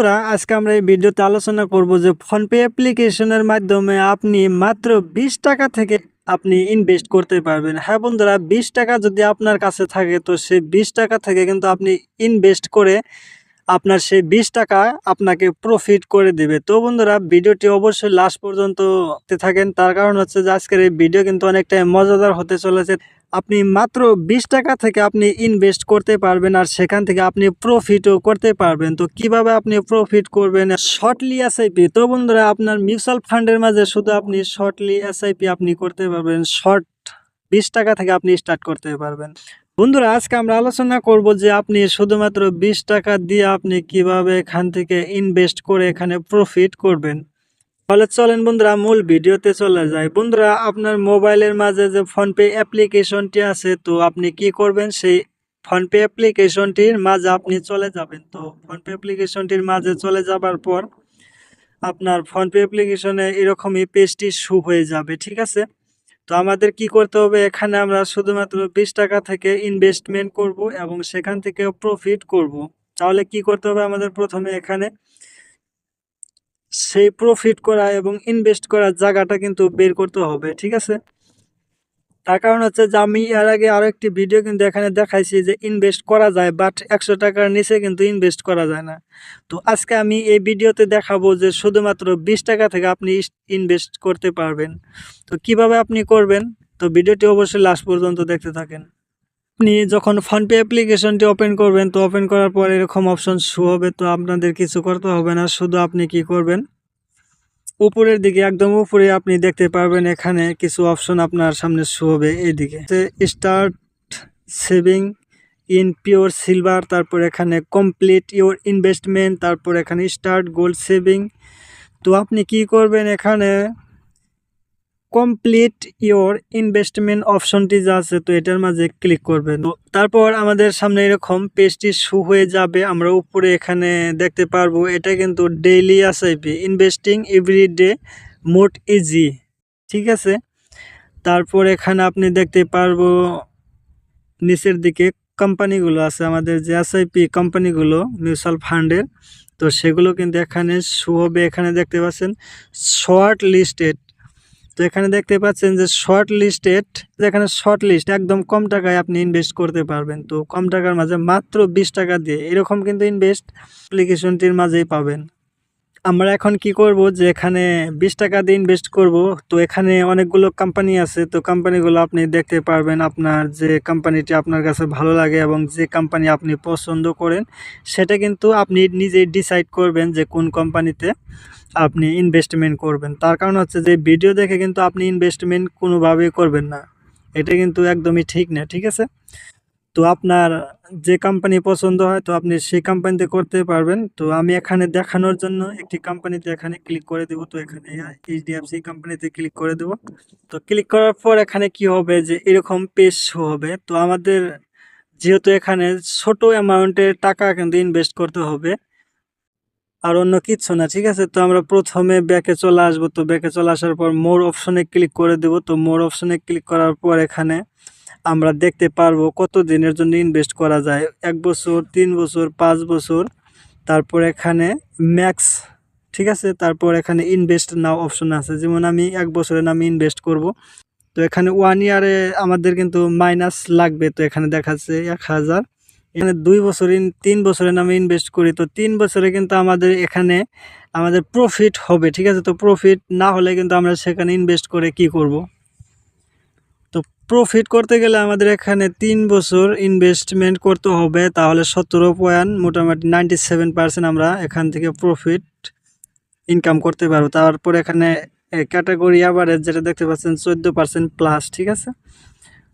বন্ধুরা আজকে আমরা এই ভিডিওতে আলোচনা করব যে ফোনপে অ্যাপ্লিকেশনের মাধ্যমে আপনি মাত্র 20 টাকা থেকে আপনি ইনভেস্ট করতে পারবেন। হ্যাঁ বন্ধুরা, 20 টাকা যদি আপনার কাছে থাকে তো সেই 20 টাকা থেকে কিন্তু আপনি ইনভেস্ট করে আপনার সেই 20 টাকা আপনাকে প্রফিট করে দিবে। তো বন্ধুরা, ভিডিওটি অবশ্যই লাস্ট পর্যন্ত দেখতে থাকেন। তার কারণ হচ্ছে যে আজকের এই ভিডিও কিন্তু অনেকটাই মজাদার হতে চলেছে। আপনি মাত্র 20 টাকা থেকে আপনি ইনভেস্ট করতে পারবেন আর সেখান থেকে আপনি প্রফিটও করতে পারবেন। তো কিভাবে আপনি প্রফিট করবেন? Shortly SIP. তো বন্ধুরা, আপনার মিউচুয়াল ফান্ডের মাঝে শুধু আপনি শর্টলি এসআইপি আপনি করতে পারবেন। শর্ট 20 টাকা থেকে আপনি স্টার্ট করতে পারবেন। বন্ধুরা, আজকে আমরা আলোচনা করব যে আপনি শুধুমাত্র 20 টাকা দিয়ে আপনি কিভাবে এখান থেকে ইনভেস্ট করে এখানে প্রফিট করবেন। তাহলে চলেন বন্ধুরা মূল ভিডিওতে চলে যায়। বন্ধুরা, আপনার মোবাইলের মাঝে যে ফোনপে অ্যাপ্লিকেশনটি আছে, তো আপনি কি করবেন? সেই ফোনপে অ্যাপ্লিকেশনটির মাঝে আপনি চলে যাবেন। তো ফোনপে অ্যাপ্লিকেশনটির মাঝে চলে যাবার পর আপনার ফোনপে অ্যাপ্লিকেশনে এরকমই পেজটি শো হয়ে যাবে, ঠিক আছে? তো আমাদের কি করতে হবে? এখানে আমরা শুধুমাত্র 20 টাকা থেকে ইনভেস্টমেন্ট করব এবং সেখান থেকে প্রফিট করব। তাহলে কি করতে হবে? আমাদের প্রথমে এখানে সেই প্রফিট করা এবং ইনভেস্ট করার জায়গাটা কিন্তু বের করতে হবে, ঠিক আছে? তার কারণ হচ্ছে যে আমি এর আগে আরো একটি ভিডিও কিন্তু এখানে দেখাইছি যে ইনভেস্ট করা যায়, বাট 100 টাকার নিচে কিন্তু ইনভেস্ট করা যায় না। তো আজকে আমি এই ভিডিওতে দেখাবো যে শুধুমাত্র 20 টাকা থেকে আপনি ইনভেস্ট করতে পারবেন। তো কিভাবে আপনি করবেন? তো ভিডিওটি অবশ্যই লাস্ট পর্যন্ত দেখতে থাকেন। আপনি যখন ফোনপে অ্যাপ্লিকেশনটি ওপেন করবেন, তো ওপেন করার পর এরকম অপশন শো হবে। তো আপনাদের কিছু করতে হবে না, শুধু আপনি কি করবেন, উপরের দিকে একদম উপরে আপনি দেখতে পারবেন এখানে কিছু অপশন আপনার সামনে শো হবে। এইদিকে start saving in pure silver, তারপর এখানে কমপ্লিট ইওর ইনভেস্টমেন্ট, তারপর এখানে স্টার্ট গোল্ড সেভিং। তো আপনি কি করবেন? এখানে কমপ্লিট ইওর ইনভেস্টমেন্ট অপশনটি যা আছে, তো এটার মাঝে ক্লিক করবেন। তো তারপর আমাদের সামনে এরকম পেজটি শো হয়ে যাবে। আমরা উপরে এখানে দেখতে পারবো এটা কিন্তু daily SIP investing everyday made easy, ঠিক আছে? তারপর এখানে আপনি দেখতে পারবো নিচের দিকে কোম্পানিগুলো আছে, আমাদের যে এসআইপি কোম্পানিগুলো মিউচুয়াল ফান্ডের, তো সেগুলো কিন্তু এখানে শো হবে। এখানে দেখতে পাচ্ছেন শর্ট লিস্টেড। তো এখানে দেখতে পাচ্ছেন যে শর্ট লিস্টেড, যেখানে শর্ট লিস্ট একদম কম টাকায় আপনি ইনভেস্ট করতে পারবেন। তো কম টাকার মাঝে মাত্র 20 টাকা দিয়ে এরকম কিন্তু ইনভেস্ট অ্যাপ্লিকেশনটির মাঝেই পাবেন। আমরা এখন কি করব যে এখানে 20 টাকা দিয়ে ইনভেস্ট করব। তো এখানে অনেকগুলো কোম্পানি আছে, তো কোম্পানিগুলো আপনি দেখতে পারবেন। আপনার যে কোম্পানিটি আপনার কাছে ভালো লাগে এবং যে কোম্পানি আপনি পছন্দ করেন, সেটা কিন্তু আপনি নিজেই ডিসাইড করবেন যে কোন কোম্পানিতে আপনি ইনভেস্টমেন্ট করবেন। তার কারণ হচ্ছে যে ভিডিও দেখে কিন্তু আপনি ইনভেস্টমেন্ট কোনোভাবেই করবেন না, এটা কিন্তু একদমই ঠিক না, ঠিক আছে? তো আপনার যে কোম্পানি পছন্দ হয় তো আপনি সেই কোম্পানিতে করতে পারবেন। তো আমি এখানে দেখানোর জন্য একটি কোম্পানিতে এখানে ক্লিক করে দেব। তো এখানে এইচডিএফসি কোম্পানিতে ক্লিক করে দেব। তো ক্লিক করার পর এখানে কি হবে যে এরকম পেজ শো হবে। তো আমাদের যেহেতু এখানে ছোট অ্যামাউন্টের টাকা কিন্তু ইনভেস্ট করতে হবে আর অন্য কিচ্ছু না, ঠিক আছে? তো আমরা প্রথমে ব্যাকে চলে আসবো। তো ব্যাকে চলে আসার পর মোর অপশনে ক্লিক করে দেব। তো মোর অপশনে ক্লিক করার পর এখানে আমরা দেখতে পারবো কত দিনের জন্য ইনভেস্ট করা যায়, 1 বছর, 3 বছর, 5 বছর। তারপর এখানে ম্যাক্স, ঠিক আছে? তারপর এখানে ইনভেস্ট নাও অপশন আছে, যেমন আমি 1 বছরের নামে ইনভেস্ট করব। তো এখানে 1 ইয়ারে আমাদের কিন্তু মাইনাস লাগবে। তো এখানে দেখাচ্ছে 1000। এখানে 2 বছর 3 বছরের নামে ইনভেস্ট করি, তো 3 বছরে কিন্তু আমাদের এখানে আমাদের প্রফিট হবে, ঠিক আছে? তো প্রফিট না হলে কিন্তু আমরা সেখানে ইনভেস্ট করে কি করব? তো প্রফিট করতে গেলে আমাদের এখানে 3 বছর ইনভেস্টমেন্ট করতে হবে, তাহলে 17 পয়েন্ট মোটামুটি 97% আমরা এখান থেকে প্রফিট ইনকাম করতে পারবো। তারপর এখানে ক্যাটাগরি অ্যাভারেজ যেটা দেখতে পাচ্ছেন 14% প্লাস, ঠিক আছে?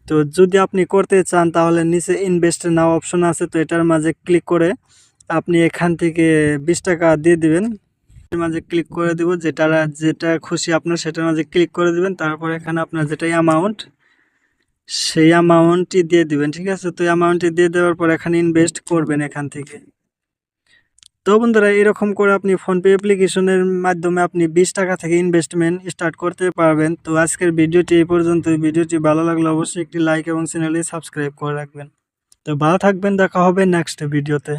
তো যদি আপনি করতে চান তাহলে নিচে ইনভেস্ট নাও অপশন আছে, তো এটার মাঝে ক্লিক করে আপনি এখান থেকে 20 টাকা দিয়ে দিবেন। এর মাঝে ক্লিক করে দিব, যেটা খুশি আপনার সেটার মাঝে ক্লিক করে দিবেন। তারপর এখানে আপনার যেটাই অ্যামাউন্ট সেই অ্যামাউন্টটি দিয়ে দিবেন, ঠিক আছে? তো অ্যামাউন্টটি দিয়ে দেওয়ার পর এখানে ইনভেস্ট করবেন এখান থেকে। তো বন্ধুরা, এরকম করে আপনি ফোনপে অ্যাপ্লিকেশনের মাধ্যমে আপনি 20 টাকা থেকে ইনভেস্টমেন্ট স্টার্ট করতে পারবেন। তো আজকের ভিডিওটি এই পর্যন্ত। ভিডিওটি ভালো লাগলে অবশ্যই একটি লাইক এবং চ্যানেলটি সাবস্ক্রাইব করে রাখবেন। তো ভালো থাকবেন, দেখা হবে নেক্সট ভিডিওতে।